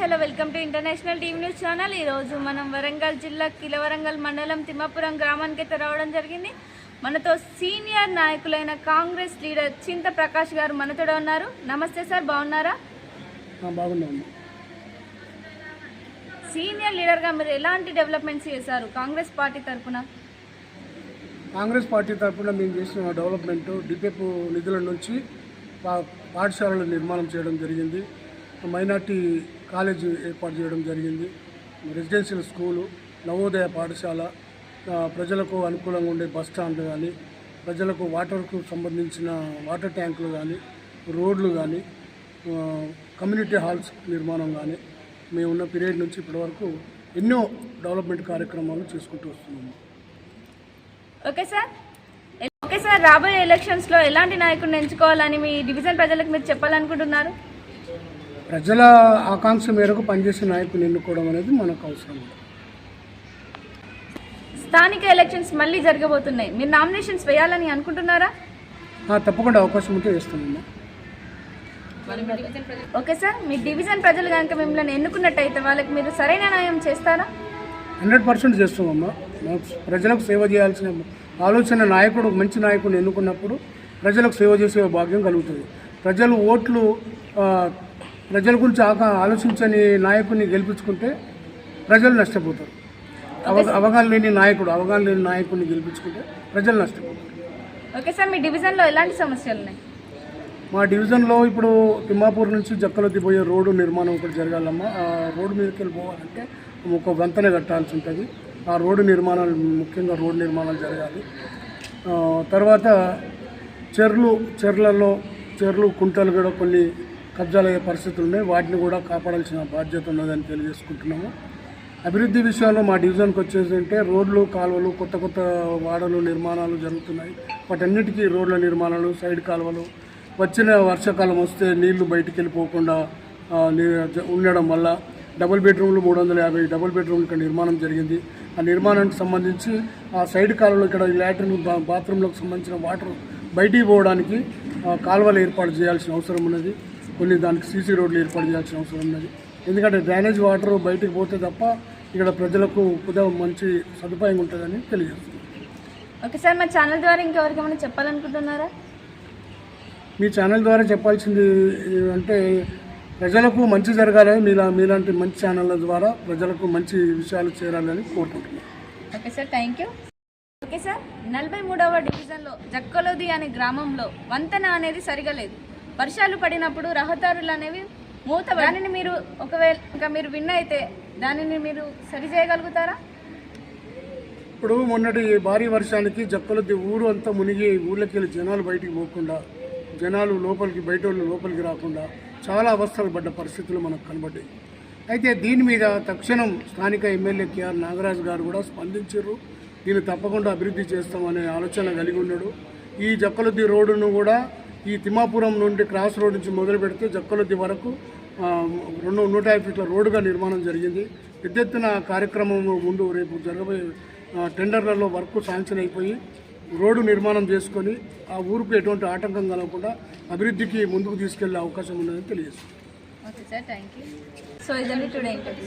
Hello welcome to international TV news channel. ఈరోజు మనం వరంగల్ జిల్లా కిలవరంగల్ మండలం తిమ్మాపురం గ్రామానికి అయితే రావడం జరిగింది. మనతో సీనియర్ నాయకులైన కాంగ్రెస్ లీడర్ చింత ప్రకాష్ గారు మనతో ఉన్నారు. నమస్తే సార్, బాగున్నారా? బాగున్నాము. సీనియర్ లీడర్గా మీరు ఎలాంటి డెవలప్మెంట్స్ చేశారు కాంగ్రెస్ పార్టీ తరఫున? కాంగ్రెస్ పార్టీ తరఫున మేము చేసిన డెవలప్మెంట్ డిపెప్ నిధుల నుంచి పాఠశాలల నిర్మాణం చేయడం జరిగింది. మైనార్టీ కాలేజీ ఏర్పాటు చేయడం జరిగింది. రెసిడెన్షియల్ స్కూలు, నవోదయ పాఠశాల, ప్రజలకు అనుకూలంగా ఉండే బస్ స్టాండ్లు కానీ, ప్రజలకు వాటర్కు సంబంధించిన వాటర్ ట్యాంకులు కానీ, రోడ్లు కానీ, కమ్యూనిటీ హాల్స్ నిర్మాణం కానీ మేమున్న పీరియడ్ నుంచి ఇప్పటివరకు ఎన్నో డెవలప్మెంట్ కార్యక్రమాలు చేసుకుంటూ వస్తున్నాము. ఓకే సార్, రాబోయే ఎలక్షన్స్లో ఎలాంటి నాయకుడిని ఎంచుకోవాలని మీ డివిజన్ ప్రజలకు మీరు చెప్పాలనుకుంటున్నారు? ప్రజల ఆకాంక్ష మేరకు పనిచేసే నాయకుని ఎన్నుకోవడం అనేది మనకు అవసరం. స్థానిక ఎలక్షన్స్ మళ్ళీ జరగబోతున్నాయి. మీరు నామినేషన్స్ వేయాలని అనుకుంటున్నారా? తప్పకుండా అవకాశం ఉంటే వేస్తామమ్మా. ఓకే సార్, మీ డివిజన్ ప్రజలు కనుక మిమ్మల్ని ఎన్నుకున్నట్టయితే వాళ్ళకి మీరు సరైన న్యాయం చేస్తారా? 100% చేస్తామమ్మా. ప్రజలకు సేవ చేయాల్సిన ఆలోచన నాయకుడు, మంచి నాయకుడిని ఎన్నుకున్నప్పుడు ప్రజలకు సేవ చేసే భాగ్యం కలుగుతుంది. ప్రజలు ఓట్లు ప్రజల గురించి ఆలోచించని నాయకుడిని గెలిపించుకుంటే ప్రజలు నష్టపోతారు. అవగాహన లేని నాయకుడిని గెలిపించుకుంటే ప్రజలు నష్టపోతారు. ఓకే సార్, మీ డివిజన్లో ఎలాంటి సమస్యలు ఉన్నాయి? మా డివిజన్లో ఇప్పుడు తిమ్మాపూర్ నుంచి జక్కలొద్ది పోయే రోడ్డు నిర్మాణం ఒకటి జరగాలమ్మా. ఆ రోడ్డు మీదకి వెళ్ళిపోవాలంటే ఒక వంతెన కట్టాల్సి ఉంటుంది. ఆ రోడ్డు నిర్మాణాలు, ముఖ్యంగా రోడ్డు నిర్మాణాలు జరగాలి. తర్వాత చెర్లు కుంటలు కూడా కొన్ని కబ్జాలయ్యే పరిస్థితులు ఉన్నాయి. వాటిని కూడా కాపాడాల్సిన బాధ్యత ఉన్నదని తెలియజేసుకుంటున్నాము. అభివృద్ధి విషయంలో మా డివిజన్కి వచ్చేసి అంటే రోడ్లు, కాలువలు, కొత్త వాడలు నిర్మాణాలు జరుగుతున్నాయి. వాటన్నిటికీ రోడ్ల నిర్మాణాలు, సైడ్ కాలువలు, వచ్చిన వర్షాకాలం వస్తే నీళ్లు బయటికి వెళ్ళిపోకుండా ఉండడం వల్ల డబుల్ బెడ్రూమ్లు 350 డబుల్ బెడ్రూమ్లు ఇక్కడ నిర్మాణం జరిగింది. ఆ నిర్మాణానికి సంబంధించి ఆ సైడ్ కాలువలో ఇక్కడ లాట్రిన్, బాత్రూంలకు సంబంధించిన వాటర్ బయటికి పోవడానికి కాలువలు ఏర్పాటు చేయాల్సిన అవసరం ఉన్నది. కొన్ని దానికి సీసీ రోడ్లు ఏర్పాటు చేయాల్సిన అవసరం ఉన్నది. ఎందుకంటే డ్రైనేజ్ వాటర్ బయటికి పోతే తప్ప ఇక్కడ ప్రజలకు కొద్దిగా మంచి సదుపాయం ఉంటుందని తెలియజేస్తుంది. ఓకే సార్, మా ఛానల్ ద్వారా ఇంకెవరికైనా చెప్పాలనుకుంటున్నారా? మీ ఛానల్ ద్వారా చెప్పాల్సింది అంటే ప్రజలకు మంచి జరగాలని మీలాంటి మంచి ఛానళ్ళ ద్వారా ప్రజలకు మంచి విషయాలు చేరాలని కోరుకుంటున్నాను. Okay sir, thank you. Okay sir, 43వ డివిజన్లో జక్కలోది అనే గ్రామంలో వంతెన అనేది సరిగా లేదు. వర్షాలు పడినప్పుడు రహదారులు అనేవి దానిని మీరు ఒకవేళ ఇంకా మీరు విన్ అయితే దానిని మీరు సరి చేయగలుగుతారా? ఇప్పుడు మొన్నటి భారీ వర్షానికి జక్కలొద్ది ఊరు అంతా మునిగి ఊళ్ళకి వెళ్ళి జనాలు బయటికి పోకుండా, జనాలు బయట వాళ్ళు లోపలికి రాకుండా చాలా అవస్థలు పడ్డ పరిస్థితులు మనకు కనబడ్డాయి. అయితే దీని మీద తక్షణం స్థానిక ఎమ్మెల్యే కేఆర్ నాగరాజు గారు కూడా స్పందించారు. దీన్ని తప్పకుండా అభివృద్ధి చేస్తామనే ఆలోచన కలిగి ఉన్నాడు. ఈ జక్కలొద్ది రోడ్డును కూడా ఈ తిమ్మాపురం నుండి క్రాస్ రోడ్ నుంచి మొదలు పెడితే జక్కలొద్ది వరకు 150 ఫీట్ల రోడ్డుగా నిర్మాణం జరిగింది. పెద్ద ఎత్తున కార్యక్రమం ముందు రేపు జరగబోయే టెండర్లలో వర్క్ శాంక్షన్ అయిపోయి రోడ్డు నిర్మాణం చేసుకొని ఆ ఊరికి ఎటువంటి ఆటంకం కలగకుండా అభివృద్ధికి ముందుకు తీసుకెళ్లే అవకాశం ఉందని తెలియజేస్తుంది. Okay sir, thank you. So ఇదండి టుడే ఇంటర్వ్యూ.